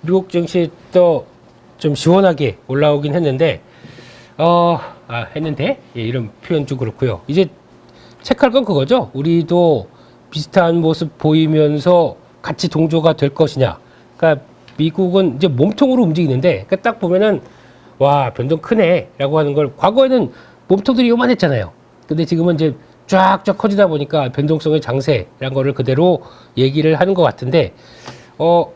미국 증시도 좀 시원하게 올라오긴 했는데, 예, 이런 표현 좀 그렇고요. 이제 체크할 건 그거죠. 우리도 비슷한 모습 보이면서 같이 동조가 될 것이냐. 그러니까 미국은 이제 몸통으로 움직이는데, 그러니까 딱 보면은 와, 변동 크네라고 하는 걸 과거에는 몸통들이 요만했잖아요. 근데 지금은 이제 쫙쫙 커지다 보니까 변동성의 장세라는 거를 그대로 얘기를 하는 것 같은데,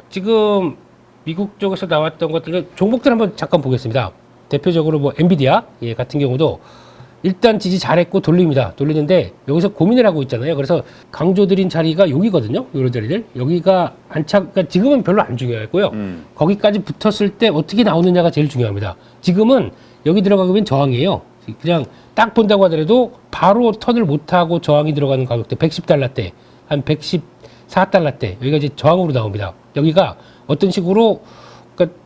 지금 미국 쪽에서 나왔던 것들은 종목들 한번 잠깐 보겠습니다. 대표적으로 뭐 엔비디아 예, 같은 경우도 일단 지지 잘했고 돌립니다. 돌리는데 여기서 고민을 하고 있잖아요. 그래서 강조드린 자리가 여기거든요. 이런 자리들. 여기가 그러니까 지금은 별로 안 중요했고요. 거기까지 붙었을 때 어떻게 나오느냐가 제일 중요합니다. 지금은 여기 들어가면 저항이에요. 그냥 딱 본다고 하더라도 바로 턴을 못하고 저항이 들어가는 가격대 110달러대, 한 114달러대 여기가 이제 저항으로 나옵니다. 여기가 어떤 식으로 그러니까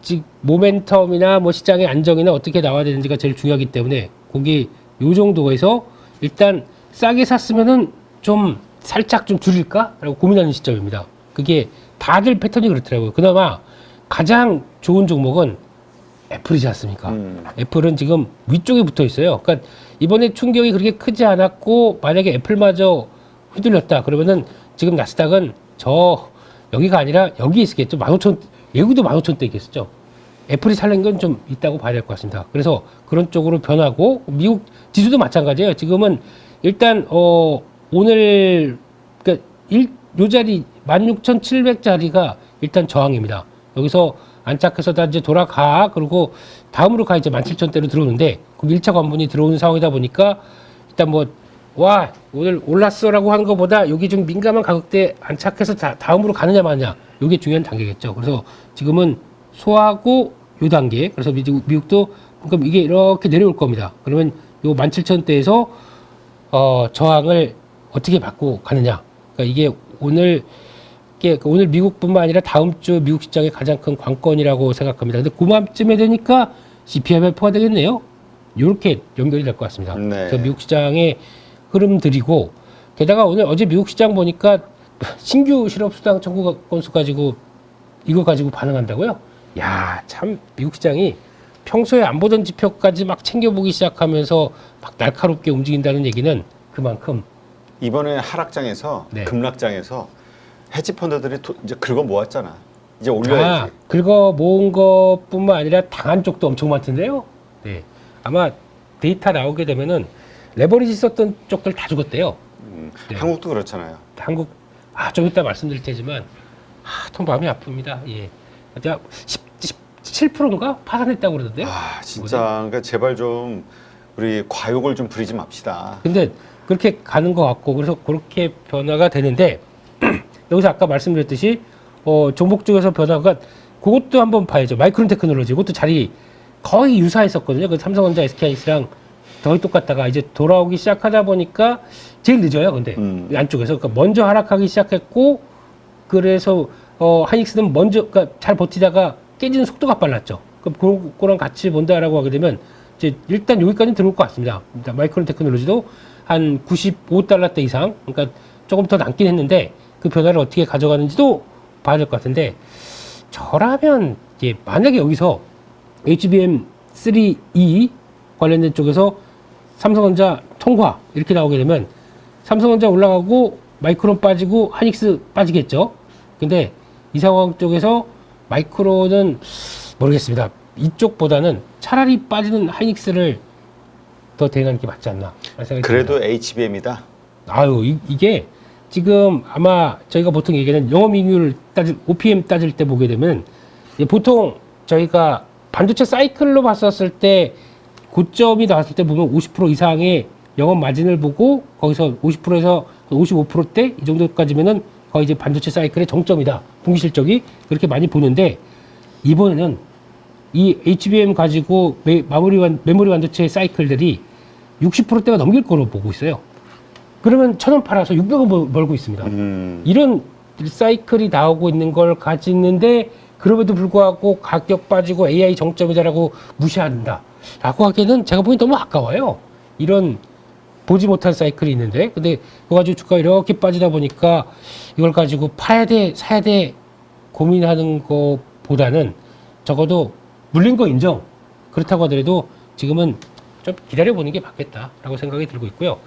모멘텀이나 뭐 시장의 안정이나 어떻게 나와야 되는지가 제일 중요하기 때문에 거기 요 정도에서 일단 싸게 샀으면은 좀 살짝 좀 줄일까라고 고민하는 시점입니다. 그게 다들 패턴이 그렇더라고요. 그나마 가장 좋은 종목은 애플이지 않습니까? 애플은 지금 위쪽에 붙어 있어요. 그러니까 이번에 충격이 그렇게 크지 않았고 만약에 애플마저 휘둘렸다 그러면은 지금 나스닥은 여기가 아니라 여기 있겠죠. 15,000 여기도 15,000대 있겠죠. 애플이 살린 건 좀 있다고 봐야 될 것 같습니다. 그래서 그런 쪽으로 변하고 미국 지수도 마찬가지예요. 지금은 일단 오늘 그러니까 요 자리 16,700자리가 일단 저항입니다. 여기서 안착해서 다 이제 돌아가 그리고 다음으로 가 이제 17,000대로 들어오는데 그럼 1차 관문이 들어오는 상황이다 보니까 일단 뭐 와 오늘 올랐어라고 하는 것보다 여기 좀 민감한 가격대에 안착해서 다음으로 가느냐 마느냐 이게 중요한 단계겠죠. 그래서 지금은 소화하고 요 단계 그래서 미국도 그럼 이게 이렇게 내려올 겁니다. 그러면 요 17,000대에서 저항을 어떻게 받고 가느냐. 그러니까 이게 오늘 미국뿐만 아니라 다음 주 미국 시장의 가장 큰 관건이라고 생각합니다. 근데 그맘쯤에 되니까 CPI 발표가 되겠네요. 이렇게 연결이 될 것 같습니다. 네. 그래서 미국 시장의 흐름들이고 게다가 어제 미국 시장 보니까 신규 실업수당 청구 건수 가지고 이거 가지고 반응한다고요? 야, 참 미국 시장이 평소에 안 보던 지표까지 막 챙겨보기 시작하면서 막 날카롭게 움직인다는 얘기는 그만큼 이번에 하락장에서 네. 급락장에서 헤지 펀드들이 이제 긁어 모았잖아. 이제 올려야지. 긁어 모은 것뿐만 아니라 당한 쪽도 엄청 많던데요. 네, 아마 데이터 나오게 되면은 레버리지 썼던 쪽들 다 죽었대요. 네. 한국도 그렇잖아요. 한국 좀 이따 말씀드릴 테지만 통 마음이 아픕니다. 예, 17%인가 파산했다고 그러던데요. 진짜 그러니까 제발 좀 우리 과욕을 좀 부리지 맙시다. 근데 그렇게 가는 것 같고 그래서 그렇게 변화가 되는데 여기서 아까 말씀드렸듯이 종목 쪽에서 변화가 그것도 한번 봐야죠. 마이크론 테크놀로지 이것도 자리 거의 유사했었거든요. 그 삼성전자, SK하이닉스랑 거의 똑같다가 이제 돌아오기 시작하다 보니까 제일 늦어요. 근데 안쪽에서 그러니까 먼저 하락하기 시작했고 그래서 하이닉스는 먼저 그러니까 잘 버티다가 깨지는 속도가 빨랐죠. 그럼 그거랑 같이 본다라고 하게 되면 이제 일단 여기까지 들어올 것 같습니다. 일단 마이크론 테크놀로지도 한 95달러대 이상 그러니까 조금 더 남긴 했는데 그 변화를 어떻게 가져가는지도 봐야 될 것 같은데 저라면 이제 만약에 여기서 HBM3E 관련된 쪽에서 삼성전자 통과 이렇게 나오게 되면 삼성전자 올라가고 마이크론 빠지고 하이닉스 빠지겠죠. 근데 이 상황 쪽에서 마이크론은 모르겠습니다. 이쪽보다는 차라리 빠지는 하이닉스를 더 대응하는 게 맞지 않나 생각이 그래도 듭니다. HBM이다. 이게 지금 아마 저희가 보통 얘기하는 영업이익률 OPM 따질 때 보게 되면 보통 저희가 반도체 사이클로 봤었을 때 고점이 나왔을 때 보면 50% 이상의 영업 마진을 보고 거기서 50%에서 55%대 이 정도까지면은 거의 이제 반도체 사이클의 정점이다. 분기 실적이 그렇게 많이 보는데 이번에는 이 HBM 가지고 메모리 반도체 사이클들이 60%대가 넘길 거로 보고 있어요. 그러면 1,000원 팔아서 600원 벌고 있습니다. 이런 사이클이 나오고 있는 걸 가지는데 그럼에도 불구하고 가격 빠지고 AI 정점이다라고 무시한다. 라고 하기에는 제가 보기엔 너무 아까워요. 이런 보지 못한 사이클이 있는데 근데 그거 가지고 주가가 이렇게 빠지다 보니까 이걸 가지고 팔아야 돼 사야 돼 고민하는 거 보다는 적어도 물린 거 인정. 그렇다고 하더라도 지금은 좀 기다려보는 게 맞겠다라고 생각이 들고 있고요.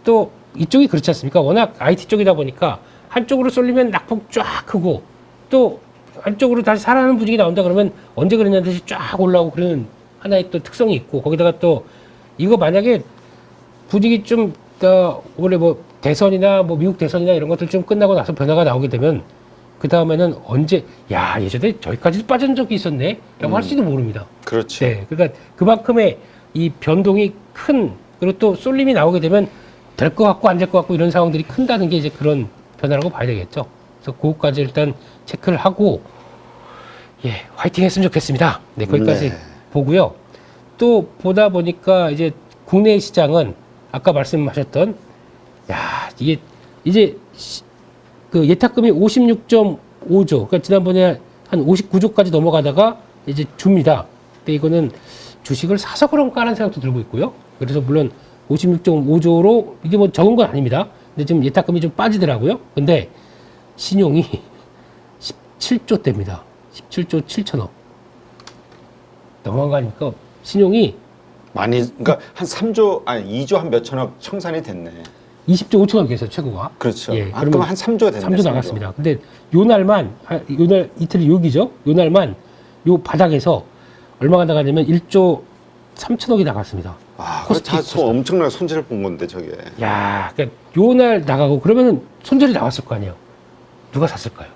또 이쪽이 그렇지 않습니까? 워낙 IT 쪽이다 보니까 한쪽으로 쏠리면 낙폭 쫙 크고 또 한쪽으로 다시 살아나는 분위기 나온다 그러면 언제 그랬냐는 듯이 쫙 올라오고 그러는 하나의 또 특성이 있고 거기다가 또 이거 만약에 분위기 좀 원래 뭐 대선이나 뭐 미국 대선이나 이런 것들 좀 끝나고 나서 변화가 나오게 되면 그 다음에는 언제 야 예전에 저기까지 빠진 적이 있었네라고 할지도 모릅니다. 그렇죠. 네, 그러니까 그만큼의 이 변동이 큰 그리고 또 쏠림이 나오게 되면 될 것 같고 안 될 것 같고 이런 상황들이 큰다는 게 이제 그런 변화라고 봐야 되겠죠. 그래서 그것까지 일단 체크를 하고 예 화이팅 했으면 좋겠습니다. 네, 거기까지 네. 보고요. 또 보다 보니까 이제 국내 시장은 아까 말씀하셨던 야 이게 이제 그 예탁금이 56.5조 그러니까 지난번에 한 59조까지 넘어가다가 이제 줍니다. 근데 이거는 주식을 사서 그런가 하는 생각도 들고 있고요. 그래서 물론 56.5조로 이게 뭐 적은 건 아닙니다. 근데 지금 예탁금이 좀 빠지더라고요. 근데 신용이 17조대입니다. 17조 7천억. 너무한 거 아닙니까? 신용이 많이 그러니까 한 3조 아니 2조 한 몇천억 청산이 됐네. 20조 5천억이었어요, 최고가. 그렇죠. 예, 아, 그럼 한 3조 됐네. 3조 나갔습니다. 근데 요 날만, 요날 이틀이 여기죠? 요 날만 요 바닥에서 얼마가 나가냐면 1조 3천억이 나갔습니다. 아, 그거 다 엄청나게 손실을 본 건데 저게. 야, 그러니까 요 날 나가고 그러면은 손절이 나왔을 거 아니에요. 누가 샀을까요?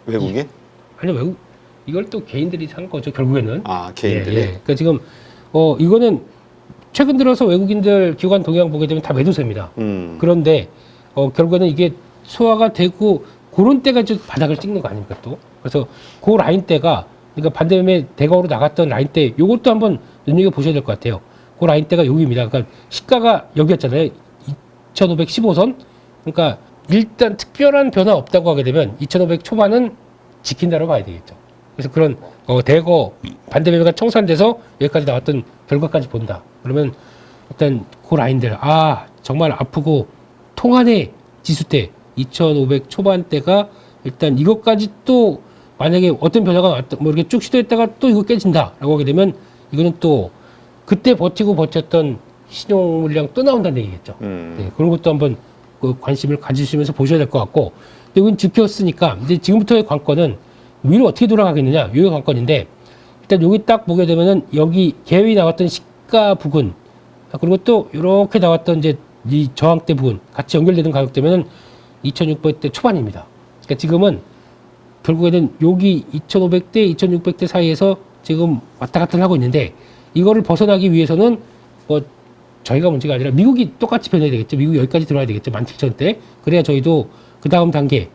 외국인? 아니 외국 이걸 또 개인들이 산 거죠 결국에는. 아, 개인들이. 예, 예. 그러니까 지금 이거는 최근 들어서 외국인들 기관 동향 보게 되면 다 매도세입니다. 그런데 결국에는 이게 소화가 되고 그런 때가 이제 바닥을 찍는 거 아닙니까 또? 그래서 그 라인 때가 그러니까 반대매 대거로 나갔던 라인 때 요것도 한번 눈여겨 보셔야 될 것 같아요. 그 라인 때가 여기입니다. 그러니까 시가가 여기였잖아요. 2,515선. 그러니까 일단 특별한 변화 없다고 하게 되면 2,500 초반은 지킨다고 봐야 되겠죠. 그래서 그런 대거 반대매매가 청산돼서 여기까지 나왔던 결과까지 본다. 그러면 일단 그 라인들 정말 아프고 통한의 지수대 2,500 초반대가 일단 이것까지 또 만약에 어떤 변화가 왔다 뭐 이렇게 쭉 시도했다가 또 이거 깨진다라고 하게 되면 이거는 또 그때 버티고 버텼던 신용 물량 또 나온다는 얘기겠죠. 네, 그런 것도 한번 그 관심을 가지시면서 보셔야 될 것 같고, 근데 이건 지켰으니까 이제 지금부터의 관건은 위로 어떻게 돌아가겠느냐, 요게 관건인데 일단 여기 딱 보게 되면은 여기 계획이 나왔던 시가 부근 그리고 또 이렇게 나왔던 이제 이 저항대 부분 같이 연결되는 가격대면은 2,600대 초반입니다. 그러니까 지금은 결국에는 여기 2,500대, 2,600대 사이에서 지금 왔다 갔다 하고 있는데 이거를 벗어나기 위해서는 뭐 저희가 문제가 아니라 미국이 똑같이 변해야 되겠죠. 미국이 여기까지 들어와야 되겠죠. 17,000대. 그래야 저희도 그 다음 단계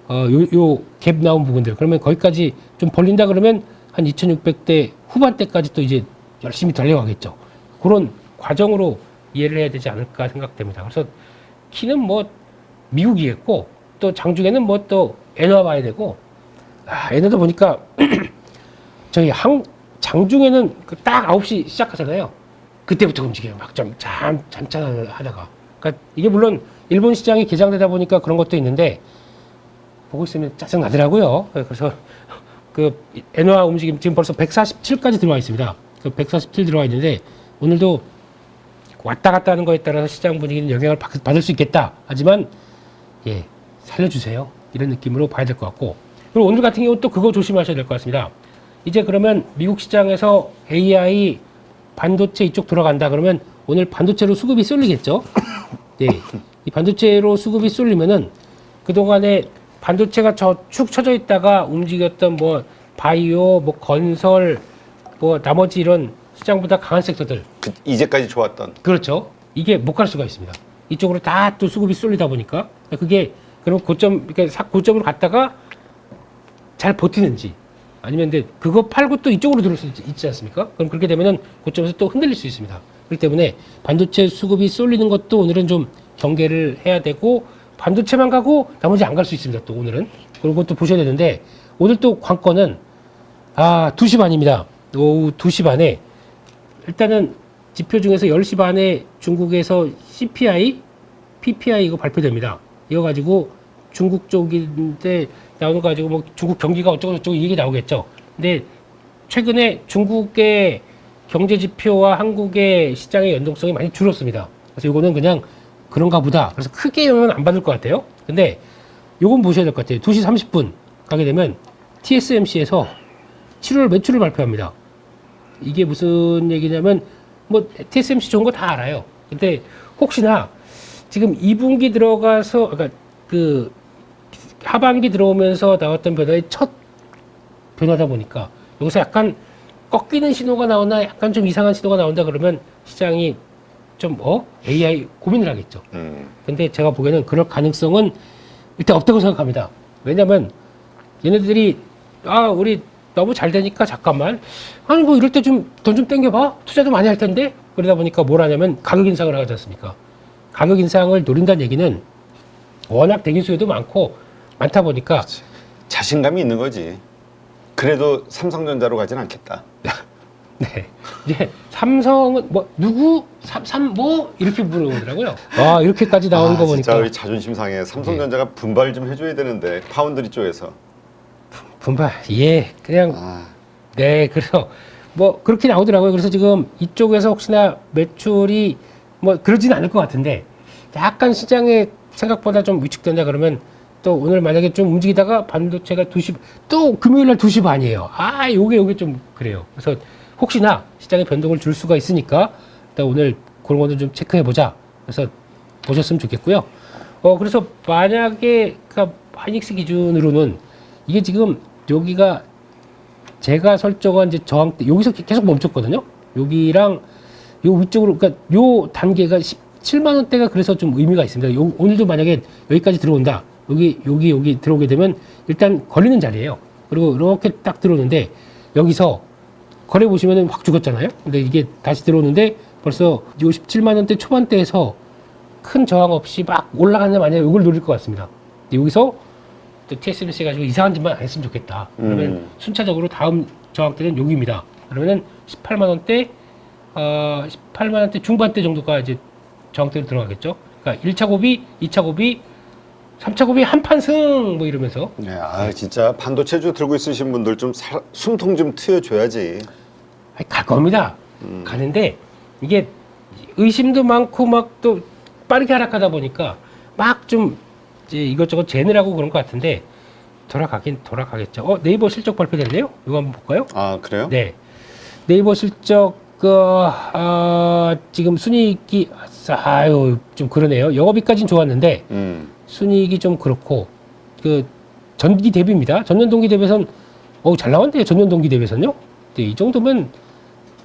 요 갭 나온 부분들 그러면 거기까지 좀 벌린다 그러면 한 2,600대 후반대까지 또 이제 열심히 달려가겠죠. 그런 과정으로 이해를 해야 되지 않을까 생각됩니다. 그래서 키는 뭐 미국이겠고 또 장중에는 뭐 또 엔화 봐야 되고 엔화도 보니까 저희 장중에는 딱 9시 시작하잖아요. 그때부터 움직여요. 막 좀 잠깐 하다가. 그러니까 이게 물론 일본 시장이 개장되다 보니까 그런 것도 있는데 보고 있으면 짜증 나더라고요. 그래서 그 엔화 움직임 지금 벌써 147까지 들어와 있습니다. 147 들어와 있는데 오늘도 왔다 갔다 하는 거에 따라서 시장 분위기는 영향을 받을 수 있겠다. 하지만 예 살려주세요. 이런 느낌으로 봐야 될 것 같고 그리고 오늘 같은 경우 또 그거 조심하셔야 될 것 같습니다. 이제 그러면 미국 시장에서 AI 반도체 이쪽 들어간다 그러면 오늘 반도체로 수급이 쏠리겠죠. 네, 이 반도체로 수급이 쏠리면은 그동안에 반도체가 축 처져 있다가 움직였던 뭐 바이오, 뭐 건설, 뭐 나머지 이런 시장보다 강한 섹터들. 이제까지 좋았던. 그렇죠. 이게 못 갈 수가 있습니다. 이쪽으로 다 또 수급이 쏠리다 보니까 그게 그럼 고점으로 갔다가 잘 버티는지 아니면 근데 그거 팔고 또 이쪽으로 들어올 수 있지 않습니까? 그럼 그렇게 되면은 고점에서 또 흔들릴 수 있습니다. 그렇기 때문에 반도체 수급이 쏠리는 것도 오늘은 좀 경계를 해야 되고 반도체만 가고 나머지 안 갈 수 있습니다. 또 오늘은 그런 것도 보셔야 되는데 오늘 또 관건은 2시 반입니다. 오후 2시 반에 일단은 지표 중에서 10시 반에 중국에서 CPI, PPI 이거 발표됩니다. 이거 가지고 중국 쪽인데 나오는 거 가지고 뭐 중국 경기가 어쩌고 저쩌고 이 얘기 나오겠죠. 근데 최근에 중국의 경제 지표와 한국의 시장의 연동성이 많이 줄었습니다. 그래서 이거는 그냥 그런가 보다. 그래서 크게 영향은 안 받을 것 같아요. 근데 요건 보셔야 될 것 같아요. 2시 30분 가게 되면 TSMC에서 7월 매출을 발표합니다. 이게 무슨 얘기냐면 뭐 TSMC 좋은 거 다 알아요. 근데 혹시나 지금 2분기 들어가서 그러니까 그 하반기 들어오면서 나왔던 변화의 첫 변화다 보니까 여기서 약간 꺾이는 신호가 나오나 약간 좀 이상한 신호가 나온다 그러면 시장이 좀 AI 고민을 하겠죠. 근데 제가 보기에는 그럴 가능성은 일단 없다고 생각합니다. 왜냐면 얘네들이 우리 너무 잘 되니까 잠깐만 아니 뭐 이럴 때 좀 돈 좀 땡겨봐 투자도 많이 할 텐데 그러다 보니까 뭘 하냐면 가격 인상을 하지 않습니까? 가격 인상을 노린다는 얘기는 워낙 대기 수요도 많다 보니까 자신감이 있는 거지. 그래도 삼성전자로 가진 않겠다. 네. 이제 삼성은 뭐 누구 뭐 이렇게 물어보더라고요. 이렇게까지 나오는 거 진짜 보니까 우리 자존심 상해. 삼성전자가 분발 좀 해줘야 되는데 파운드리 쪽에서. 분발 그냥 네 그래서 뭐 그렇게 나오더라고요. 그래서 지금 이쪽에서 혹시나 매출이 뭐 그러진 않을 것 같은데 약간 시장에 생각보다 좀 위축된다 그러면 또 오늘 만약에 좀 움직이다가 반도체가 2시 또 금요일 날 2시 반이에요. 요게 좀 그래요. 그래서 혹시나 시장에 변동을 줄 수가 있으니까 일단 오늘 그런 것도 좀 체크해 보자. 그래서 보셨으면 좋겠고요. 그래서 만약에 그러니까 하이닉스 기준으로는 이게 지금 여기가 제가 설정한 이제 저항대 여기서 계속 멈췄거든요. 여기랑 요 위쪽으로 그러니까 요 단계가 17만 원대가 그래서 좀 의미가 있습니다. 오늘도 만약에 여기까지 들어온다. 여기 들어오게 되면 일단 걸리는 자리예요. 그리고 이렇게 딱 들어오는데 여기서 거래 보시면은 확 죽었잖아요. 근데 이게 다시 들어오는데 벌써 요 17만 원대 초반대에서 큰 저항 없이 막 올라가는 만약에 이걸 노릴 것 같습니다. 근데 여기서 또 TSMC 가지고 이상한 짓만 안 했으면 좋겠다. 그러면 순차적으로 다음 저항대는 여기입니다. 그러면은 18만 원대, 18만 원대 중반대 정도가 이제 저항대로 들어가겠죠. 그러니까 1차 고비, 2차 고비, 3차 고비 한판 승 뭐 이러면서. 네, 진짜 반도체주 들고 있으신 분들 좀 숨통 좀 트여줘야지. 갈 겁니다. 가는데 이게 의심도 많고 막 또 빠르게 하락하다 보니까 막 좀 이제 이것저것 재느라고 그런 것 같은데 돌아가겠죠. 네이버 실적 발표됐네요. 이거 한번 볼까요? 그래요? 네. 네이버 실적 지금 순이익이 좀 그러네요. 영업이익까지는 좋았는데 순이익이 좀 그렇고 그 전기 대비입니다. 전년 동기 대비해서는 잘 나왔네요. 전년 동기 대비해서는요. 네, 이 정도면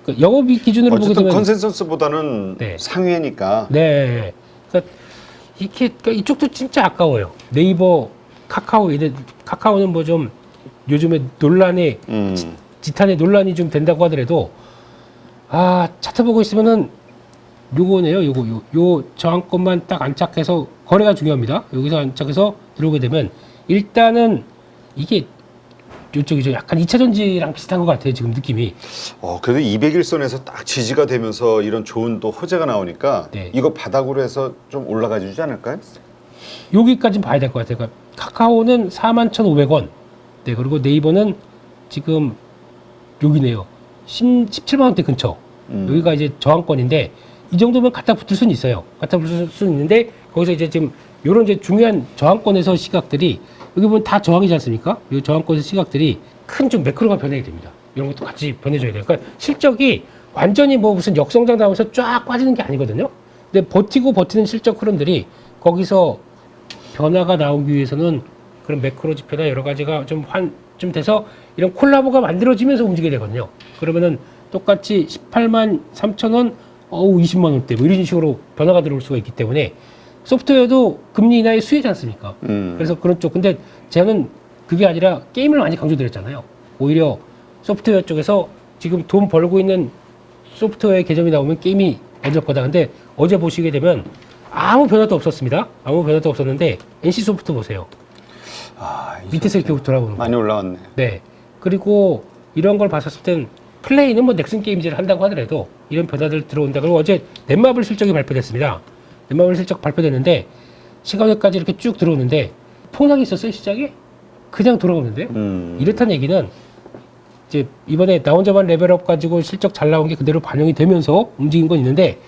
그 영업이익 기준으로 보게 어쨌든 되면 컨센서스보다는 네. 상위니까. 네. 그러니까 이쪽도 진짜 아까워요. 네이버, 카카오는 뭐 좀 요즘에 논란이 지탄의 논란이 좀 된다고 하더라도 차트 보고 있으면은 요거네요. 요 저항권만 딱 안착해서 거래가 중요합니다. 여기서 안착해서 들어오게 되면 일단은 이게 요쪽이죠. 약간 2차 전지랑 비슷한 것 같아요. 지금 느낌이. 그래도 200일선에서 딱 지지가 되면서 이런 좋은 또 호재가 나오니까 네. 이거 바닥으로 해서 좀 올라가 주지 않을까요? 여기까지는 봐야 될 것 같아요. 그러니까 카카오는 41,500원. 네, 그리고 네이버는 지금 여기네요. 17만 원대 근처. 여기가 이제 저항권인데 이 정도면 갖다 붙을 수는 있어요. 갖다 붙을 수는 있는데 거기서 이제 지금 요런 이제 중요한 저항권에서 시각들이 여기 보면 다 저항이지 않습니까? 이 저항권에서 시각들이 큰 좀 매크로가 변하게 됩니다. 이런 것도 같이 변해줘야 돼요. 그러니까 실적이 완전히 뭐 무슨 역성장 나오면서 쫙 빠지는 게 아니거든요. 근데 버티는 실적 흐름들이 거기서 변화가 나오기 위해서는 그런 매크로 지표나 여러 가지가 좀 돼서 이런 콜라보가 만들어지면서 움직이게 되거든요. 그러면은 똑같이 18만 3천 원, 20만 원대 뭐 이런 식으로 변화가 들어올 수가 있기 때문에 소프트웨어도 금리 인하의 수혜지 않습니까? 그래서 그런 쪽. 근데 저는 그게 아니라 게임을 많이 강조드렸잖아요. 오히려 소프트웨어 쪽에서 지금 돈 벌고 있는 소프트웨어 개념이 나오면 게임이 어쩔 거다. 근데 어제 보시게 되면 아무 변화도 없었습니다. 아무 변화도 없었는데 NC소프트 보세요. 밑에서 이렇게 돌아오는 거. 많이 올라왔네. 네. 그리고 이런 걸 봤었을 땐 플레이는 뭐 넥슨 게임즈를 한다고 하더라도 이런 변화들 들어온다. 그리고 어제 넷마블 실적이 발표됐습니다. 넷마블 실적 발표됐는데 시간에까지 이렇게 쭉 들어오는데 폭락이 있었어요 시장에? 그냥 돌아오는데 이렇다는 얘기는 이제 이번에 나 혼자만 레벨업 가지고 실적 잘 나온 게 그대로 반영이 되면서 움직인 건 있는데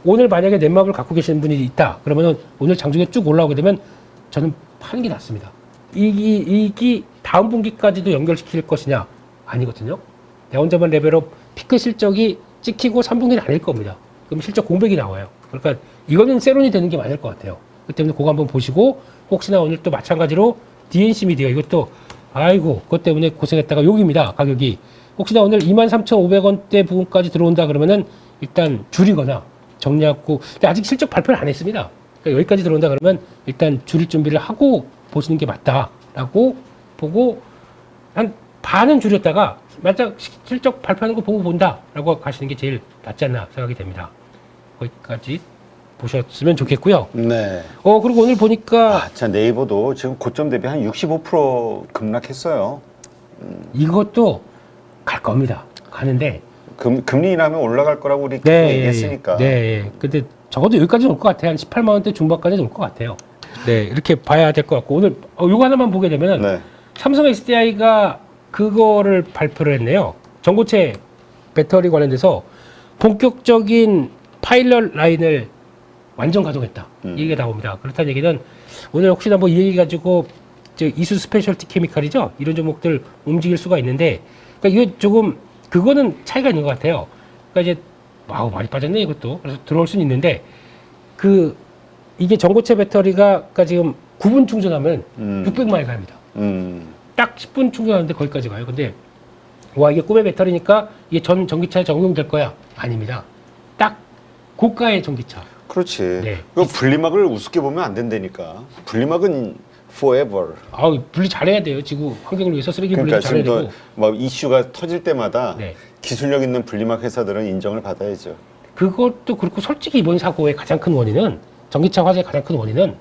오늘 만약에 넷마블 갖고 계시는 분이 있다 그러면은 오늘 장중에 쭉 올라오게 되면 저는 파는 게 낫습니다. 이익이 다음 분기까지도 연결시킬 것이냐 아니거든요. 내 혼자만 레벨업 피크 실적이 찍히고 3분기는 아닐 겁니다. 그럼 실적 공백이 나와요. 그러니까 이거는 세론이 되는 게 맞을 것 같아요. 그 때문에 그거 한번 보시고 혹시나 오늘 또 마찬가지로 DNC 미디어 이것도 아이고 그것 때문에 고생했다가 여기입니다. 가격이 혹시나 오늘 23,500원대 부분까지 들어온다 그러면은 일단 줄이거나 정리하고 근데 아직 실적 발표를 안 했습니다. 그러니까 여기까지 들어온다 그러면 일단 줄일 준비를 하고 보시는 게 맞다라고 보고 한 반은 줄였다가 만약 실적 발표하는 거 보고 본다라고 가시는 게 제일 낫지 않나 생각이 됩니다. 거기까지 보셨으면 좋겠고요. 네. 그리고 오늘 보니까 자, 네이버도 지금 고점 대비 한 65% 급락했어요. 이것도 갈 겁니다. 가는데 금리 인하면 올라갈 거라고 우리 계속 네, 얘기했으니까. 네. 근데 적어도 여기까지 올 것 같아요. 한 18만 원대 중반까지 올 것 같아요. 네, 이렇게 봐야 될 것 같고 오늘 이거 하나만 보게 되면은 네. 삼성 SDI가 그거를 발표를 했네요. 전고체 배터리 관련돼서 본격적인 파일럿 라인을 완전 가동했다. 이 얘기가 나옵니다. 그렇다는 얘기는 오늘 혹시나 뭐 이 얘기 가지고 이수 스페셜티 케미칼이죠. 이런 종목들 움직일 수가 있는데 그러니까 이게 조금 그거는 차이가 있는 것 같아요. 그러니까 이제 많이 빠졌네 이것도. 그래서 들어올 수는 있는데 이게 전고체 배터리가 그러니까 지금 9분 충전하면 600마일 갑니다. 딱 10분 충전하는데 거기까지 가요. 근데 와 이게 꿈의 배터리니까 이게 전 전기차에 적용될 거야? 아닙니다. 딱 고가의 전기차. 그렇지. 네. 그 분리막을 우습게 보면 안 된다니까. 분리막은 forever. 분리 잘해야 돼요. 지구 환경을 위해서 쓰레기 그러니까 분리 잘해야 지금 되고. 막 이슈가 터질 때마다 네. 기술력 있는 분리막 회사들은 인정을 받아야죠. 그것도 그렇고 솔직히 이번 사고의 가장 큰 원인은 전기차 화재의 가장 큰 원인은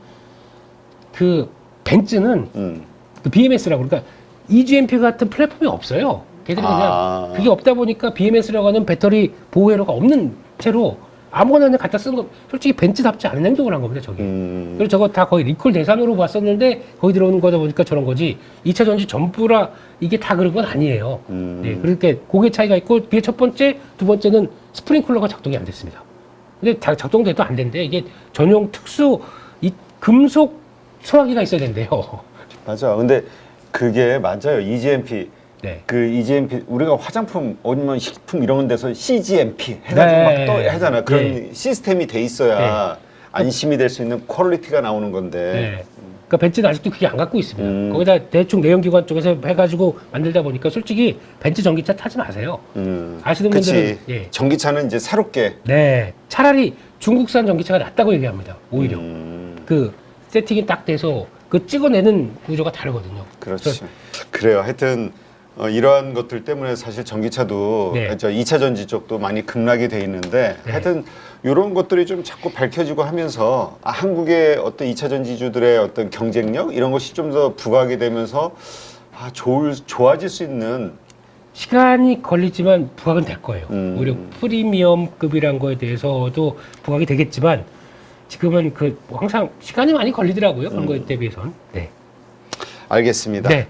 그 벤츠는 그 BMS라고 그러니까 EGMP 같은 플랫폼이 없어요. 걔들이 그냥 그게 없다 보니까 BMS라고 하는 배터리 보호 회로가 없는 채로 아무거나 그냥 갖다 쓰는 거 솔직히 벤츠답지 않은 행동을 한 겁니다. 저게. 그리고 저거 다 거의 리콜 대상으로 봤었는데 거기 들어오는 거다 보니까 저런 거지 2차 전지 전부라 이게 다 그런 건 아니에요. 네, 그렇게 그게 차이가 있고 그게 첫 번째, 두 번째는 스프링클러가 작동이 안 됐습니다. 근데 작동돼도 안 된대. 이게 전용 특수 이 금속 소화기가 있어야 된대요. 맞아. 근데 그게 맞아요. EGMP. 네. 그 EGMP 우리가 화장품 아니면 식품 이런 데서 CGMP 해가지고 네. 막 또 하잖아. 그런 네. 시스템이 돼 있어야 네. 안심이 될 수 있는 퀄리티가 나오는 건데. 네. 그러니까 벤츠는 아직도 그게 안 갖고 있습니다. 거기다 대충 내연기관 쪽에서 해가지고 만들다 보니까 솔직히 벤츠 전기차 타지 마세요. 아시는 그치. 분들은 예. 전기차는 이제 새롭게. 네. 차라리 중국산 전기차가 낫다고 얘기합니다. 오히려 그 세팅이 딱 돼서 그 찍어내는 구조가 다르거든요. 그렇지. 그래요. 하여튼 이러한 것들 때문에 사실 전기차도 네. 2차 전지 쪽도 많이 급락이 돼 있는데 네. 하여튼 이런 것들이 좀 자꾸 밝혀지고 하면서 한국의 어떤 2차 전지주들의 어떤 경쟁력 이런 것이 좀 더 부각이 되면서 좋아질 수 있는 시간이 걸리지만 부각은 될 거예요. 오히려 프리미엄급이란 거에 대해서도 부각이 되겠지만 지금은 뭐 항상 시간이 많이 걸리더라고요. 그런 거에 대비해서는. 네. 알겠습니다. 네.